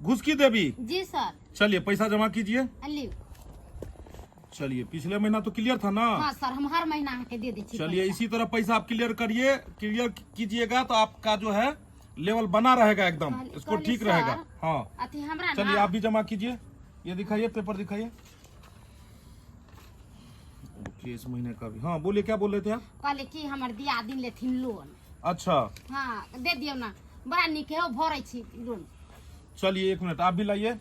घुसकी देवी जी sir. चलिए पैसा जमा कीजिए। अली चलिए पिछले महीना तो क्लियर था ना? हाँ सर, हम हर महीना आके दे दीजिए। चलिए इसी तरह पैसा आप क्लियर कीजिएगा तो आपका जो है लेवल बना रहेगा एकदम, इसको ठीक रहेगा। हाँ चलिए आप भी जमा कीजिए। ये दिखाइए, पेपर दिखाइए। ओके, इस महीने का भी। हाँ बोलिए, क्या बोल रहे थे आप? कहले कि हमर दिया दिन लेथिन लोन। अच्छा हाँ दे दियो ना, बड़ा निक है, भरे छी लोन। चलिए 1 मिनट, आप भी लाइए।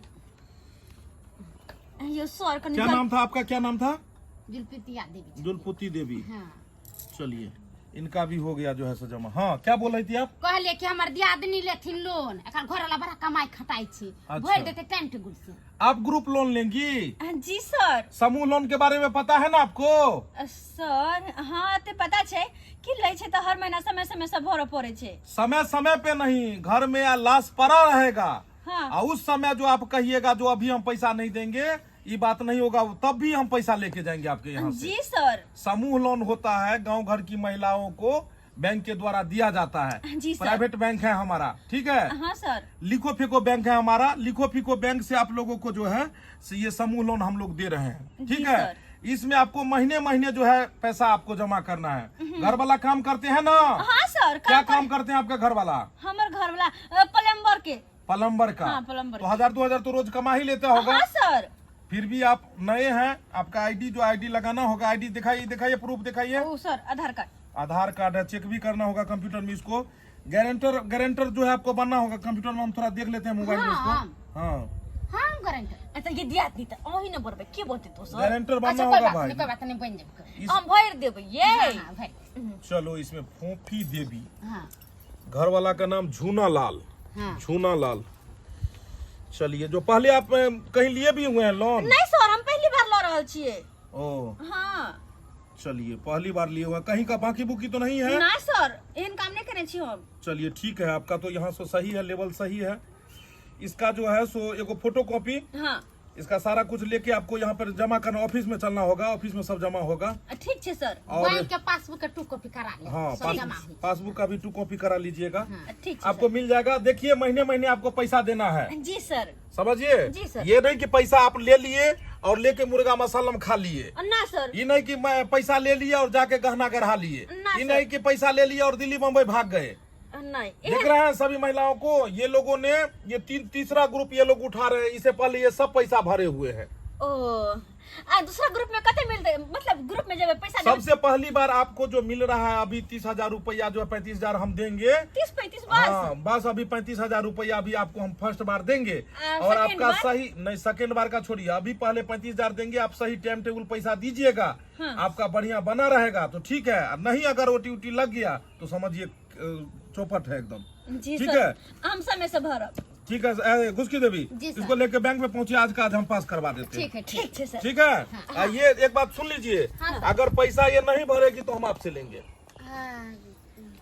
ये सर क्या नाम था आपका? क्या नाम था? जुलपुतिया देवी। जुलपुती देवी। हाँ चलिए इनका भी हो गया जो है सो जमा। हाँ क्या बोल रही थी आप? कहले कि हमर दिया दिन लेथिन लोन, एकर घर वाला बड़ा कमाई खटाई छी, भर देते टाइम टेबल से। आप ग्रुप लोन लेंगी? जी सर। समूह लोन के बारे में पता है ना आपको? सर हाँ ते पता छे कि लै छे तो हर महीना समय समय से भरे पड़े छे। समय समय पे नहीं, घर में या लाश पड़ा रहेगा। हाँ। और उस समय जो आप कहिएगा जो अभी हम पैसा नहीं देंगे, ये बात नहीं होगा, तब भी हम पैसा लेके जाएंगे आपके यहाँ से। जी सर। समूह लोन होता है, गांव घर की महिलाओं को बैंक के द्वारा दिया जाता है। जी सर। प्राइवेट बैंक है हमारा, ठीक है? हाँ सर। लिखो फिको बैंक है हमारा। लिखो फिको बैंक से आप लोगों को जो है ये समूह लोन हम लोग दे रहे हैं, ठीक है? इसमें आपको महीने महीने जो है पैसा आपको जमा करना है। घर वाला काम करते हैं ना? हाँ सर। क्या काम करते हैं आपका घर वाला? हमारे घर वाला प्लम्बर के। प्लम्बर का? हाँ, प्लम्बर। तो 1000-2000 तो रोज कमा ही लेता होगा। हाँ सर। फिर भी आप नए हैं, आपका आईडी जो आईडी लगाना होगा, आईडी दिखाइए, प्रूफ दिखाइए। ओ सर, आधार कार्ड। आधार कार्ड है, चेक भी करना होगा कंप्यूटर में इसको। गारंटर जो है आपको बनना होगा कंप्यूटर में, हम थोड़ा देख लेते हैं मोबाइल में इसको। हाँ हम गारंटर। अच्छा ये दिया दी त ओही न बरबे के बोलते तो सर। गारंटर बनना अच्छा होगा कोई भाई। बात नहीं बन जाए। हम भर देबे ये। हाँ भाई। चलो इसमें फोफी देवी, हाँ घर वाला का नाम झूना लाल। हाँ। झूना लाल। चलिए, जो पहले आप कहीं लिए भी हुए हैं लोन? नहीं सर, हम पहली बार ला रहल छिए। ओ हाँ। चलिए पहली बार लिए हुआ, कहीं का बाकी बुकी तो नहीं है? ना सर, एहन काम नहीं करे छी हम। चलिए ठीक है, आपका तो यहाँ से सही है, लेवल सही है। इसका जो है सो एगो फोटो कॉपी, हाँ इसका सारा कुछ लेके आपको यहाँ पर जमा करना, ऑफिस में चलना होगा, ऑफिस में सब जमा होगा। ठीक है सर। और बैंक के पासबुक का 2 कॉपी करा ले। हाँ, सब जमा हो। पासबुक का भी 2 कॉपी करा लीजिएगा। ठीक है आपको मिल जाएगा। देखिए महीने महीने आपको पैसा देना है, जी सर। समझिए? जी सर। ये नहीं कि पैसा आप ले लिए और लेके मुर्गा मसालम खा लिए। ना सर। ये नहीं कि मैं पैसा ले लिया और जाके गहना गढ़ा लिए। ना ये सर। नहीं कि पैसा ले लिया और दिल्ली मुंबई भाग गए। नहीं। देख रहे हैं सभी महिलाओं को, ये लोगों ने ये तीसरा ग्रुप ये लोग उठा रहे हैं। इससे पहले ये सब पैसा भरे हुए हैं। ओ दूसरा ग्रुप में कते मिलते, मतलब ग्रुप में जब पैसा सबसे पहली बार आपको जो मिल रहा है अभी 30,000 रुपया, जो है 35,000 हम देंगे। 30-35 बस। हाँ बस अभी 35,000 रुपया अभी आपको हम फर्स्ट बार देंगे। और सेकेंड आपका बार? सही नहीं, सेकेंड बार का छोड़िए, अभी पहले 35,000 देंगे। आप सही टाइम टेबल पैसा दीजिएगा। हाँ। आपका बढ़िया बना रहेगा तो ठीक है, नहीं अगर ओटी उटी लग गया तो समझिए चौपट है एकदम। जी ठीक सर। है, हम समय से भरब। ठीक है। घुसकी देवी, जी सर। इसको लेके बैंक में पहुंचे, आज का आज हम पास करवा देते हैं। ठीक है ठीक है सर। ठीक है। ये एक बात सुन लीजिए, अगर पैसा ये नहीं भरेगी तो हम आपसे लेंगे।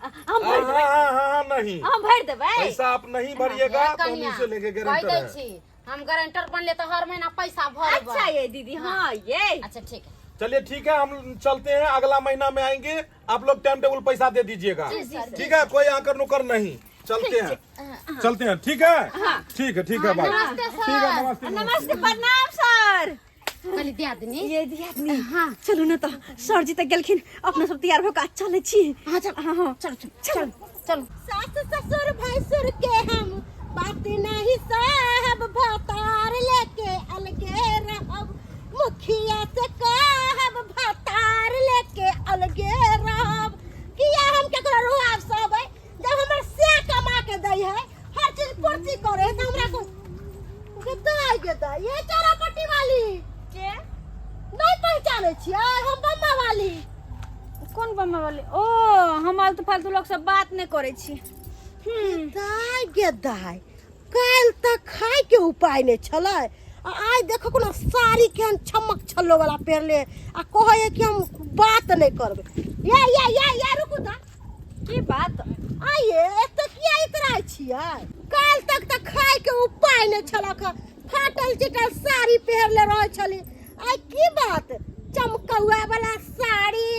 हम भर देबै। हाँ नहीं, हम भर देबै। पैसा आप नहीं भरिएगा तो हम इसे लेके गारंटर है। हम गारंटर बनले तो हर महीना पैसा भर। अच्छा ये दीदी। हाँ ये। अच्छा ठीक है। चलिए ठीक है, हम चलते हैं, अगला महीना में आएंगे। आप लोग टाइम टेबल पैसा दे दीजिएगा, ठीक है? कोई आकर नुकर नहीं, चलते हैं, चलते हैं। ठीक है, ठीक है, ठीक है बाय। ठीक है, नमस्ते। नमस्ते, प्रणाम सर। खाली दिया दनी। ये दिया नहीं। हाँ चलो ना तो सर जी तक गेलखिन, अपना सब तैयार होकर चले छी। हाँ चल। हाँ चलो चलो चलो। सास ससुर भैंसुर के हम बात नहीं साहब, भतार लेके अलगे रहब, मुखिया से कहब भतार लेके अलगे रहब। किया हम केकरो रुआब सब है, जब हमर से कमा के दई है, हर चीज पूर्ति करे तो हमरा को के ये चारापट्टी वाली के नहीं पहचाने छियै? हम बम्मा वाली। कौन बम्मा वाले? ओ हम आलतू फालतू लोग सब बात नहीं करे छी। दाय गे दाय, काल तक खाए के उपाय नहीं छलै, आज देखो कोनो साड़ी केहन चमक छल्लो वाला पहनले आ कहे कि हम बात नहीं करबे। या रुकू ता, की बात? आइए तो किया इतरा छियै? काल तक खाए के उपाय नहीं छलक, फाटल चिटल साड़ी पहनले रहे छली। आई की बात? चमकौआ वाला साड़ी,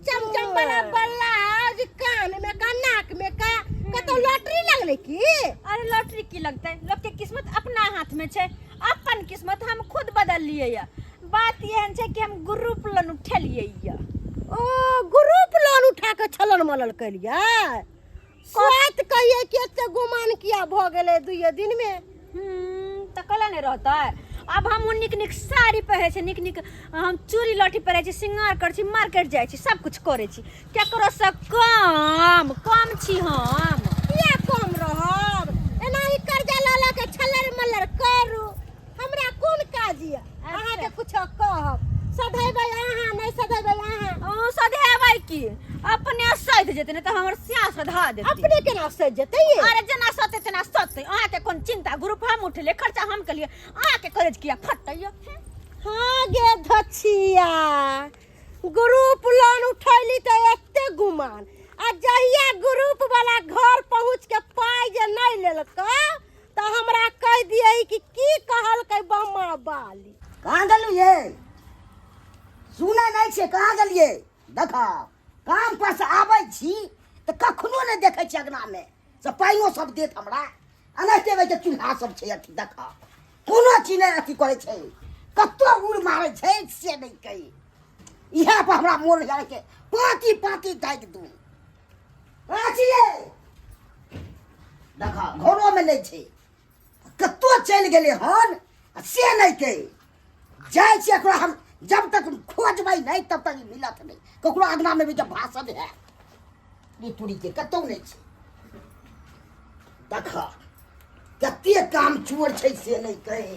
चमचम वाला ब्लाउज, कान में का, नाक में का तो लॉटरी लगले की? अरे लॉटरी की लगता है, लोग के किस्मत अपना हाथ में छे, अपन किस्मत हम खुद बदल लिए या। बात ये है कि हम ग्रुप लोन उठेलिए या। ओ ग्रुप लोन उठा के छलन मलल कलिया। स्वात कहिए कि एते गुमान किया भ गेले 2 दिन में। तो कला नहीं रहता है। अब हम निक निक साड़ी पहरे छे, निक निक हम चूड़ी लहठी पहरे छी, श्रृंगार कर छी, मार्केट जाय छी, सब कुछ करे छी। क्या करो से कम कम छी हम। किया कम रहब? एना ही कर्जा ला ला के छलर मलर करू। हमरा कोन काज या? अहाँ के कुछ कहब। सधैबै अहाँ, नहीं सधैबै अहाँ। ओ सधेबै की? अपने सध जेते न त हमर सिया सधा देते। अपने केना सज जेतै ये? अरे जना सते तना सते। अहाँ के कोन चिंता? ग्रुप हम उठले, खर्चा हम के लिए। अहाँ के कॉलेज किया फटैया। हाँ गे धछिया, ग्रुप लोन उठैली त एते गुमान। आ जहिया ग्रुप वाला घर पहुँच के पाई जे नहीं लेलक त हमरा कह दिए कि की कहल के बम्मा बाली। कहाँ गलिए? सुनै नहीं छे, कहाँ गलिए? देखा काम पर से आबै छी त कखनो नहीं देखे छी अगना में से पाइयो सब देत हमरा। अनैते वे के चूल्हा सब छे अथी। देखा कोनो चीज नहीं अथी करे छे, कत्तो उड़ मारे छे से नहीं कही। इहा पर हमरा मोन जाय के पाती पाती ताक दू। आछिए देखा घरों में नहीं छे, कत्तो चल गेले हन से नहीं कही। जाय छी एकरा हम जब तक खोजबै नहीं तब तक मिलत नहीं। ककरो अगना में भी जब भाषण है ये पूरी के कतौ नहीं छे। देखा कते काम चोर छे से नहीं कहे,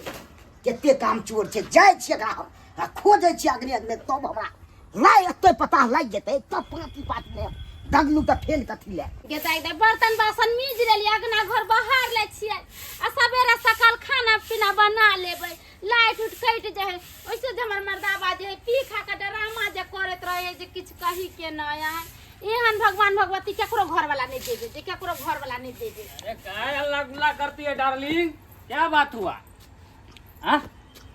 कते काम चोर छे। जाय छी एकरा हम खोजै छी अगने अगने, तब हमरा लाई एते पता लग जेतै। तब पाती पात में दगलू त फेल कथी ले गेता एकदम बर्तन बासन मीज लेली, अगना घर बहार ले छियै। आ सवेरे सकाल खाना पीना बना लेबै। लाइट उठ कट जाए वैसे जे हमर मर्दाबा जे पी खा के ड्रामा जे करत रहे जे किछ कही के न आए। एहन भगवान भगवती केकरो घर वाला नहीं देबे, जे केकरो घर वाला नहीं देबे। अरे काय अल्लाह गुल्ला करती है डार्लिंग? क्या बात हुआ? हाँ?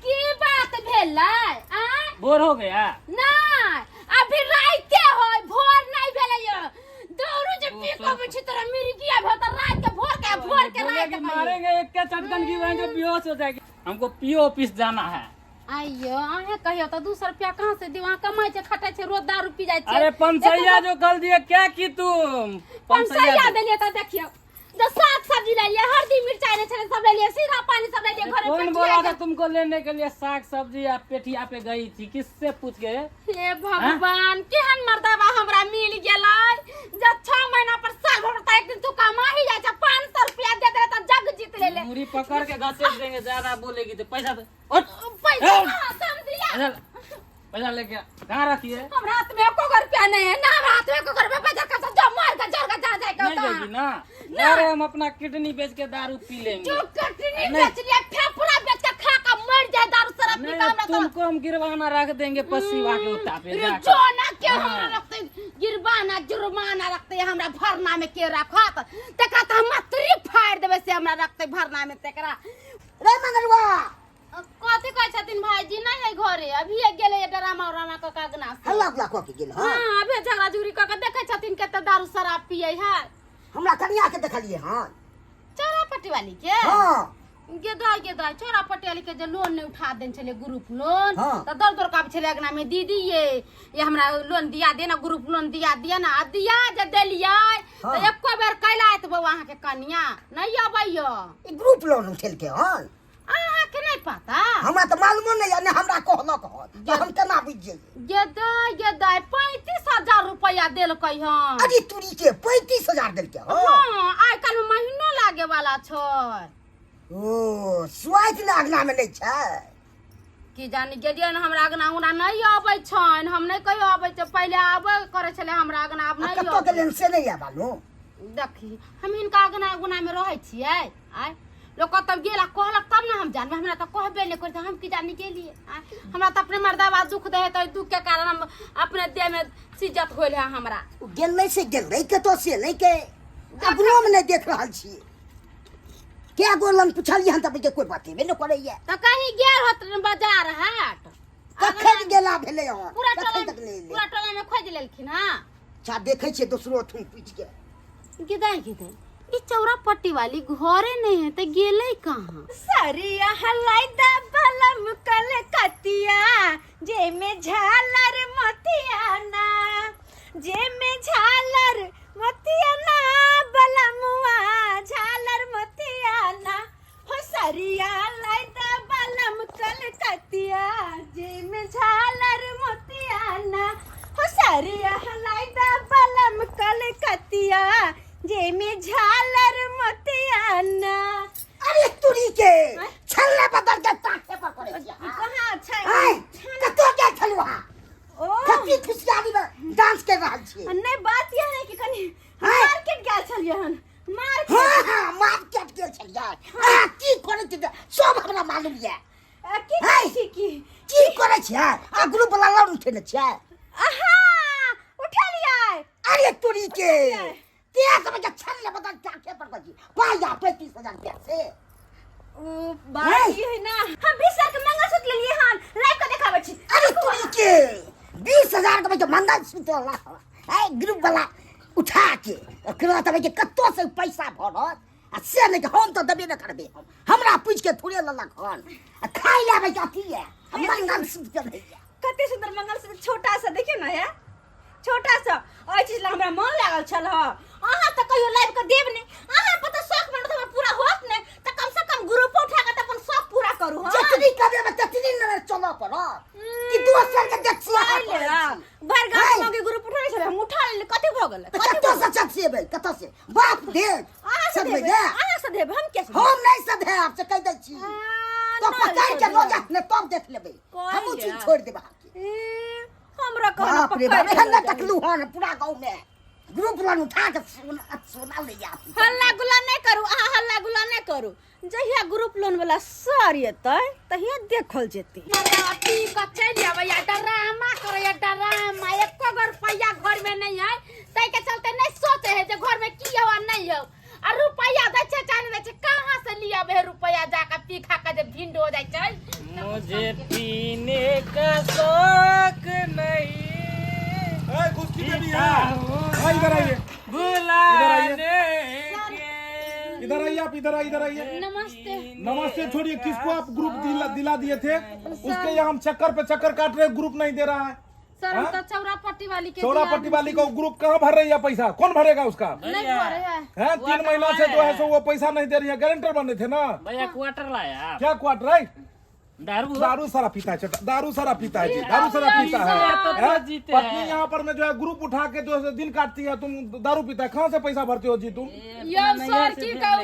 की बात भेलै? आ बोर हो गया? नहीं, अभी राइते होय, भोर नहीं भेलै य। दौड़ू जे पी को बिछि तोरा मिर्गिया भ त रात के भोर के रात के मारेंगे एक के चटकन की वहीं जो बेहोश हो जाएगी। हमको पीओ ऑफिस जाना है। आइयो अहे कहियो तो 200 रुपया कहाँ से दी? वहाँ कमाई छे, खटे छे, रोज दारू पी जाय छे। अरे पंचैया जो कल दिए क्या की तुम? पंचैया देलिए त देखियो जो साग सब्जी ले लिए, हल्दी मिर्चाई ने छले सब ले लिए, सीधा पानी सब ले लिए। घर कौन बोला था तुमको लेने के लिए साग सब्जी? या पेटिया पे गई थी, किससे पूछ गए? हे भगवान, केहन मर्दाबा हमरा मिल गेलै जे 6 महीना पर साल भर त एक दिन तू कमा ही जाय छ। 500 रुपया दे दे त जग जीत ले ले। मुरी पकड़ के घसीट देंगे, ज्यादा बोलेगी तो पैसा दे। उठ, पैसा कहाँ से हम दिया? पैसा लेके कहाँ रखी है? हमरा हाथ में एको रुपया नहीं है ना। हमरा हाथ में एको रुपया पैसा का जो मार के जोर के जा जाए नहीं देगी ना? अरे हम अपना किडनी बेच के दारू पी लेंगे। जो किडनी बेच लिया, फेफड़ा बेच के खा के मर जाए दारू शराब पी के। हमरा तुमको हम गिरवाना रख देंगे पसीवा के उता पे जाकर। जो ना के हमरा रखते गिरबाना जुर्माना रखते हमरा भरना में के रखत तकरा त हम मतरी फाड़ देबे से हमरा रखते भरना में तकरा। रे मंगलवा कथि कहै छथिन भाईजी? नहीं है घरे, अभी गेले ड्रामा उरामा क कागना से। हल्ला गुल्ला क के गेल। हां हां अभी झगड़ा झुगड़ी क के देखे छथिन केते दारू शराब पियै है। हमरा कनिया के देखलिए। हां चोरा पट्टी वाली के? हां गेदाय चोरा पट्टी वाली के जे लोन नहीं उठा देन छले ग्रुप लोन हाँ। त दर दर काब छले अगना में दीदी ये हमरा लोन दिया दे ना, ग्रुप लोन दिया दिया ना। दिया जे देलियै त हाँ। एको बेर कैलात बौ अहाँ के कनिया नहीं अबैयो। ई ग्रुप लोन उठेल के। हां अहाँ के नहीं पता? हमरा त मालूम नहीं है, ने हमरा कहलक हन त हम केना बुझ जेबै? गेदाय 35,000 रुपया देलकै हन। अरे तुरी के 35,000 देल के। हां हां आइ काल में महीनो लागे वाला छै। ओ स्वाइट ना अगना में नहीं छै की जानी गेलियै न हमरा अगना उना नहीं आबै छन। हम नहीं कहियो आबै छै, पहिले आबै करे छले हमरा अगना, अब नहीं कत्तो के लेन से नहीं आबालो। देखी हम हिनका अगना उगना में रहै छियै। आइ लोग तब गेला कहलक तब ना हम जानबै। हमरा त कहबे नहीं करते, हम की जानी गेलिए। हमरा त अपने मर्दाबा दुख दे है त दुख के कारण हम अपने देह में सिज्जत होइल है हमरा। गेल नहीं से गेल नहीं के तो से नहीं के अपनो में नहीं देख रहल छी। क्या गोलन पूछलिए हन तब के कोई बात नहीं करे ये। त कहीं गेल होत बाजार हाट कखन गेला भेले हन पूरा कखन टोला तक नहीं ले। पूरा टोला में खोज लेलखिन। हां अच्छा देखे छे दूसरो ठुम पूछ के गिदाई ई चौरापट्टी वाली घरे नहीं है तो गेले कहाँ? सरिया हलाई दा बलम कलकतिया जे में झालर मोतिया ना, जे में झालर मोतिया ना, बलमुआ झालर मोतिया ना, हो सरिया हलाई दा बलम कलकतिया जे में झालर मोतिया ना, हो सरिया हलाई दा बलम कलकतिया जे में झालर मोतिया ना। अरे तुरी के छल्ले बदल के टाके पर करे छिया। कहाँ अच्छा हाय कतो के छलवा ओ कति खुशियाली में डांस कर रहल छी। नहीं बात यह है कि कनी हाय। मार्केट गया छलिए हन मार्केट हां हां मार्केट के छलिया। आ की करे छी सब हमरा मालूम है। की हाय। की करे छी आ ग्रुप वाला लड़ उठे न छी। आहा उठा लिया। अरे तुरी के तेरा समझ छल्ले बदल टाके पर कर छी। पाया 35,000 रुपया से। ओ बात ये है ना हम 20,000 के मंगलसूत्र ले लिए हन लाइव का दिखावे छी। अरे तुरी के 20,000 के तो मंगलसूत्र ला है ग्रुप वाला उठा के ओकरा तबे के कत्तो से पैसा भरत आ से नहीं हम तो दबे न करबे। हमरा पूछ के थोड़े ललक हन आ खाई लेबे जाती है मंगलसूत्र भैया। कते सुंदर मंगलसूत्र छोटा सा देखिए ना है छोटा सा ओइ चीज ला हमरा मन लागल छल ह। अहाँ त कहियो लाइव के देब ने अहाँ पता शौक मन हमर पूरा होत ने त कम से कम ग्रुप उठा के त अपन शौक पूरा करू ह। जतनी कबे में ततनी न चलो पर कि दोसर के देखिया भर गांव में ग्रुप उठा छले हम उठा ले कते भ गेल कत्तो से चछेबे कत्तो से बाप दे सब में दे अहाँ से देब हम कैसे हम नहीं सब है आपसे कह दे छी तो पकड़ के रोजा ने तब देख लेबे हम चीज छोड़ देबा हमरा कहना बाप रे बाप हल्ला तकलू हन पूरा गांव में ग्रुप लन उठा के सोना ले जा। हल्ला गुल्ला नहीं करू अहाँ हल्ला गुल्ला नहीं करू जहिया ग्रुप लोन वाला सर येतै तहिया देखल जेतै। मराठी कच्चे लेवैया ड्रामा करैया ड्रामा एको गो रुपया घर में नहीं है तै के चलते नहीं सोचे है जे घर में की हो नहीं हो और रुपया दै छे चाल दै छे कहां से लिया बे रुपया जाके पी खा के जब भिंड हो जाय छै। मुझे पीने का शौक नहीं ए घुस की बेटी है इधर आइए बुलाने इधर आइए आप इधर आइए। नमस्ते। नमस्ते छोड़िए किसको आप ग्रुप दिला दिए थे उसके यहाँ हम चक्कर पे चक्कर काट रहे हैं ग्रुप नहीं दे रहा है। सर हम तो चौरापट्टी वाली के चौरापट्टी वाली को ग्रुप कहाँ भर रही है पैसा कौन भरेगा उसका नहीं भरे है। है 3 महीना से जो है सो वो पैसा नहीं दे रही है गारंटर बने थे ना। भैया क्वार्टर लाया क्या क्वार्टर है दारू सारा पीता है दारू सारा पीता है जी दारू सारा पीता है। पत्नी यहाँ पर में जो है ग्रुप उठा के जो है दिन काटती है तुम दारू पीता है कहाँ से पैसा भरते हो जी तुम। ये सर की कहू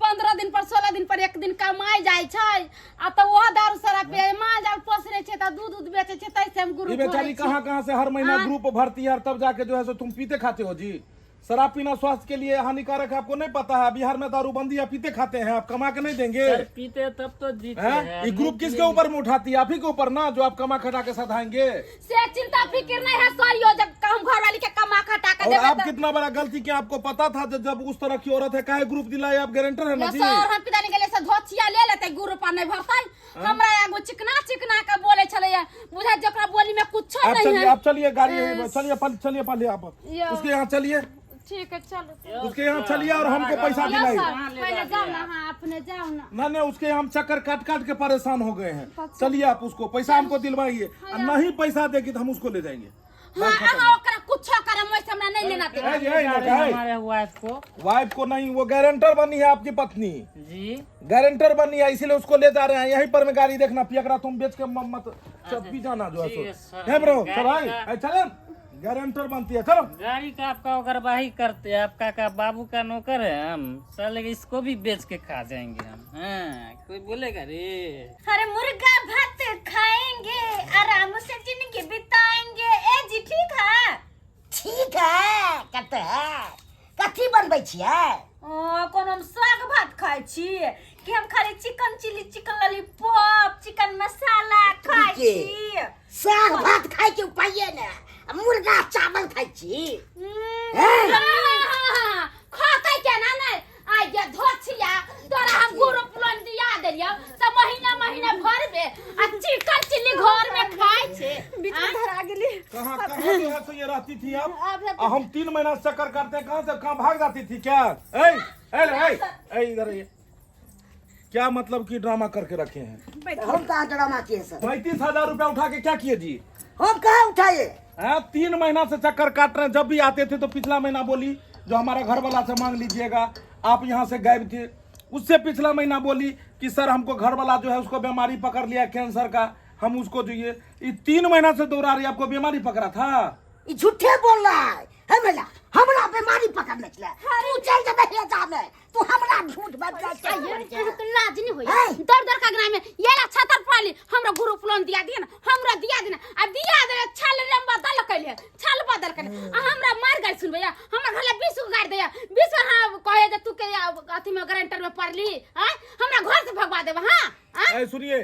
15 दिन पर 16 दिन पर एक दिन कमाई जाय छै आ त वो दारू सारा पे मां जाल पोसरे छै त दूध बेचे छै तै से हम ग्रुप बेचारी कहाँ से हर महीना ग्रुप भरती है तब जाके जो है सो तुम पीते खाते हो जी। शराब पीना स्वास्थ्य के लिए हानिकारक है आपको नहीं पता है। बिहार में दारू बंदी है पीते खाते हैं आप कमा के नहीं देंगे पीते तब तो जीते हैं। ये ग्रुप किसके ऊपर में उठाती है आप ही के ऊपर ना जो आप कमा खटा के सधाएंगे। से चिंता फिक्र नहीं है सर यो जब हम घर वाली के कमा खटा के और देबे आप कितना बड़ा गलती किया आपको पता था जब उस तरह की औरत है काहे ग्रुप दिलाए आप गारंटर है ना जी। सर हम पितानी के लिए से धोचिया ले लेते ग्रुप नहीं भरतै हमरा एगो चिकना के बोले छले बुझा जकरा बोली में कुछ नहीं है। आप चलिए गाड़ी चलिए पहले आप उसके यहाँ चलिए ठीक है चलो उसके यहाँ चलिए और हमको पैसा दिलाइए। पहले जाओ ना हाँ अपने जाओ ना नहीं उसके हम चक्कर काट के परेशान हो गए हैं। चलिए आप उसको पैसा हमको दिलवाइए और नहीं पैसा देगी तो हम उसको ले जाएंगे। ओकरा कुछ करम वैसे हमरा नहीं लेना देना। हमारे वाइफ को नहीं वो गारंटर बनी है आपकी पत्नी जी गारंटर बनी है इसीलिए उसको ले जा रहे हैं। यहीं पर में गाड़ी देखना पियकरा तुम बेच के मत पी जाना जो है ब्रो चलो गारंटर बनती है चलो। गाड़ी का आपका कार्यवाही करते हैं आपका का बाबू का नौकर है हम साले इसको भी बेच के खा जाएंगे हम। हाँ कोई बोलेगा रे अरे मुर्गा भात खाएंगे आराम से जिंदगी बिताएंगे। ए जी ठीक है कहते हैं कथी बनबै छियै कोन हम साग भात खाइ छी कि हम खाली chicken chilli chicken lollipop chicken masala खाइ छी। साग भात खाइ के उपाय ने मुर्गा चावल खाइ छी खाते के ना नहीं आ ये धोचिया तोरा हम ग्रुप लोन दिया दे लिया सब महीना महीना भर में आ चिकन चिल्ली घर में खाए छे बीच में धरा गेली। कहाँ कहाँ जो है सो ये रहती थी आप? हम 3 महीना से चक्कर काटते हैं, कहाँ से कहाँ भाग जाती थी क्या? इधर ये क्या मतलब की ड्रामा करके रखे हैं? हम कहाँ ड्रामा किए सर? 35,000 रुपया उठा के क्या किए जी? हम कहाँ उठाए? 3 महीना से चक्कर काट रहे हैं। जब भी आते थे तो पिछला महीना बोली जो हमारा घर वाला से मांग लीजिएगा, आप यहाँ से गायब थे। उससे पिछला महीना बोली कि सर हमको घर वाला जो है उसको बीमारी पकड़ लिया कैंसर का, हम उसको जो ये 3 महीना से दोहरा रही आपको बीमारी पकड़ा था। ये झूठे बोल रहा है हमरा बीमारी पकड़ने चला। तू चल जा भैया जाने, तू हमरा झूठ बात करता है। तो लाज नहीं होई दर दर का ग्राम में ये अच्छा तर पाली हमरा ग्रुप लोन दिया दिया ना, हमरा दिया देना आ दिया दे छाल रे बदल कइले छाल बदल कइले हमरा मार गई सुन भैया हमरा घर ले 20 को गाड़ दिया 20 हां कहे जे तू के अथी में गारंटर में पड़ली हां हमरा घर से भगवा देबा। हां सुनिए,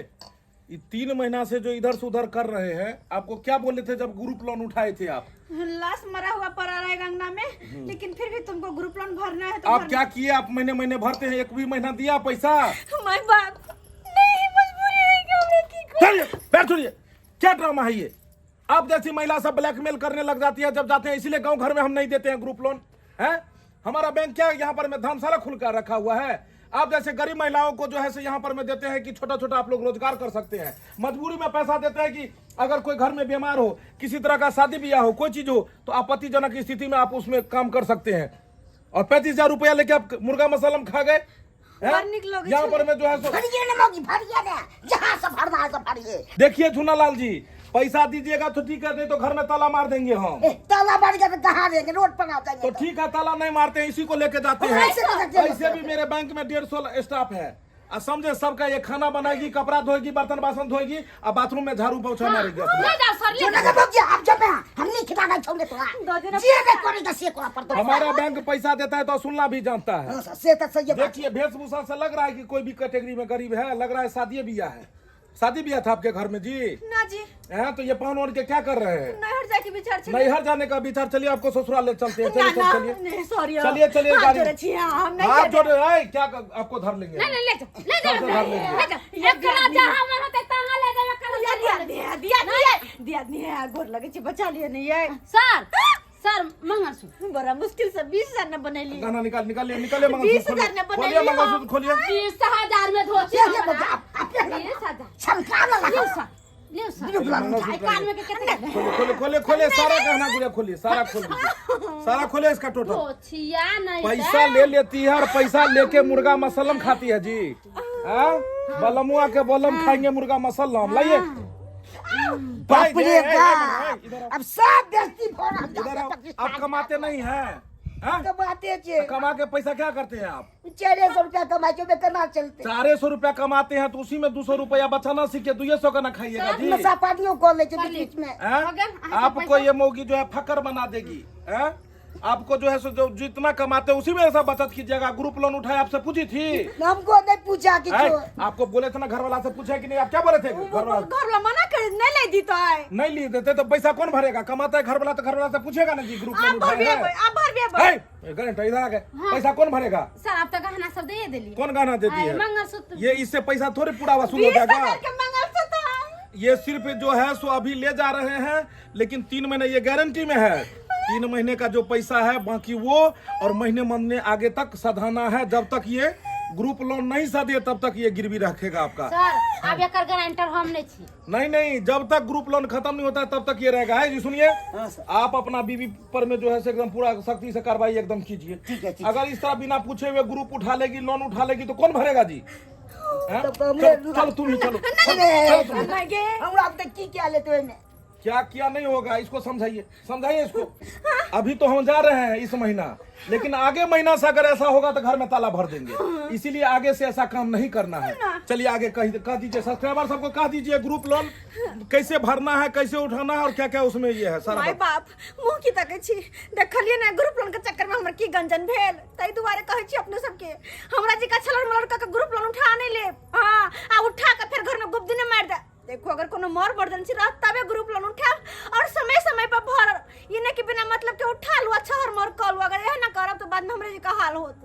ये 3 महीना से जो इधर से उधर कर रहे हैं, आपको क्या बोले थे जब ग्रुप लोन उठाए थे आप? लाश मरा हुआ पड़ा रहेगा अंगना में, लेकिन फिर भी तुमको ग्रुप लोन भरना है तो आप क्या किए? आप महीने महीने भरते हैं, एक भी महीना दिया पैसा? माय बाप नहीं, मजबूरी है कि हमने की चलिए बैठ सुनिए, क्या ड्रामा है ये? आप जैसी महिला सब ब्लैकमेल करने लग जाती है जब जाते हैं, इसीलिए गांव घर में हम नहीं देते हैं ग्रुप लोन है। हमारा बैंक क्या यहाँ पर में धर्मशाला खुल कर रखा हुआ है। आप जैसे गरीब महिलाओं को जो है से यहाँ पर में देते हैं कि छोटा छोटा आप लोग रोजगार कर सकते हैं। मजबूरी में पैसा देते हैं कि अगर कोई घर में बीमार हो, किसी तरह का शादी ब्याह हो, कोई चीज हो तो आपत्तिजनक स्थिति में आप उसमें काम कर सकते हैं। और 35,000 रुपया लेके आप मुर्गा मसालम खा गए यहाँ पर में जो है जहाँ से भरना है सब भरिए। देखिए झूनालाल जी, पैसा दीजिएगा तो ठीक है, नहीं तो घर में ताला मार देंगे हम। ताला मार के कहाँ देंगे? रोड पर आ जाएंगे। तो ठीक है, ताला नहीं मारते हैं, इसी को लेके जाते हैं। ऐसे भी मेरे बैंक में 150 स्टाफ है, समझे सबका। ये खाना बनाएगी, कपड़ा धोएगी, बर्तन बासन धोएगी और बाथरूम में झाड़ू पोछा मारेगी। हमारा बैंक पैसा देता है तो सुनना भी जानता है। देखिए वेशभूषा से लग रहा है कि कोई भी कैटेगरी में गरीब है, लग रहा है शादी ब्याह है। शादी ब्याह था आपके घर में जी? ना जी। तो ये पहन ओढ़ के क्या कर रहे हैं? नैहर जाके विचार चलिए। नैहर जाने का विचार? चलिए आपको ससुराल ले चलते हैं। चलिए नहीं सॉरी, चलिए चलिए हाथ जोड़ रहे हैं, क्या आपको धर लेंगे? गोर लगे छी, बचा लिए नहीं है सर मंगलसूत्र बड़ा मुश्किल से 20,000 न बनेली। गाना निकालिए मंगलसूत्र 20,000 ने खोलिए, मंगलसूत्र खोलिए। 20,000 में धोती खोलिए सारा गहना गुड़िया खोलिए, सारा खोलिए इसका टोटल। पैसा ले लेती है और पैसा लेके मुर्गा मसलम खाती है जी। बलमुआ के बलम खाएंगे मुर्गा मसलम। लाइए अब सब बेइज्जती इधर आप कमाते नहीं हैं? कमा के पैसा क्या करते हैं आप? 400 रुपया कमाए जो करना चलते। 400 रुपया कमाते हैं तो उसी में 200 रुपया बचाना सीखे, 200 का ना खाइएगा जी। पार्टियों को ले बीच में आपको ये मौगी जो है फकर बना देगी। आपको जो है सो जो जितना कमाते हैं उसी में ऐसा बचत कीजिएगा। ग्रुप लोन उठाए आपसे पूछी थी? हमको नहीं पूछा कि आपको बोले थे ना घर वाला से पूछे कि नहीं? आप क्या बोले थे? घर वाला मना कर नहीं ले दी तो है। नहीं ली देते तो पैसा कौन भरेगा? कमाता है घर वाला तो घर वाला से पूछेगा ना जी। ग्रुप लोन इधर आ गए, पैसा कौन भरेगा? सर आप तो गहना सब दे दिली। कौन गहना देती है? मंगलसूत्र। ये इससे पैसा थोड़ी पूरा वसूल हो जाएगा। ये सिर्फ जो है सो अभी ले जा रहे हैं, लेकिन 3 महीने ये गारंटी में है। 3 महीने का जो पैसा है बाकी वो, और महीने आगे तक सधाना है। जब तक ये ग्रुप लोन नहीं सदे तब तक ये गिरवी रखेगा आपका। सर अब एकर गारंटर हम नहीं छी। नहीं, जब तक ग्रुप लोन खत्म नहीं होता है तब तक ये रहेगा। है जी सुनिए, आप अपना बीवी पर में जो है एकदम पूरा सख्ती से कार्रवाई एकदम कीजिए। अगर इस तरह बिना पूछे हुए ग्रुप उठा लेगी, लोन उठा लेगी तो कौन भरेगा जी? चलो तुम ही चलो। क्या किया नहीं होगा, इसको समझाइए इसको। अभी तो हम जा रहे हैं इस महीना, लेकिन आगे महीना से अगर ऐसा होगा तो घर में ताला भर देंगे। इसीलिए आगे से ऐसा काम नहीं करना है। चलिए आगे कह दीजिए, सब्सक्राइबर सबको कह दीजिए ग्रुप लोन कैसे भरना है, कैसे उठाना है और क्या क्या उसमें ये है सारा। माय बाप मुंह की तके छी देखलिए ना, ग्रुप लोन के चक्कर में हमर की गंजन भेल। तई दुआरे कहै छी अपने सबके, हमरा जी का छलर मलर का ग्रुप लोन उठा नहीं ले। हां आ उठा के फिर घर में गुप्त दिन मार दे। देखो अगर कोनो मोर इमरजेंसी रह तबे ग्रुप लोन उठाओ और समय पर भर। ये नहीं कि बिना मतलब के उठा लो, अच्छा और मोर कॉल अगर यह ना करब तो बाद में हमरे जी का हाल होत।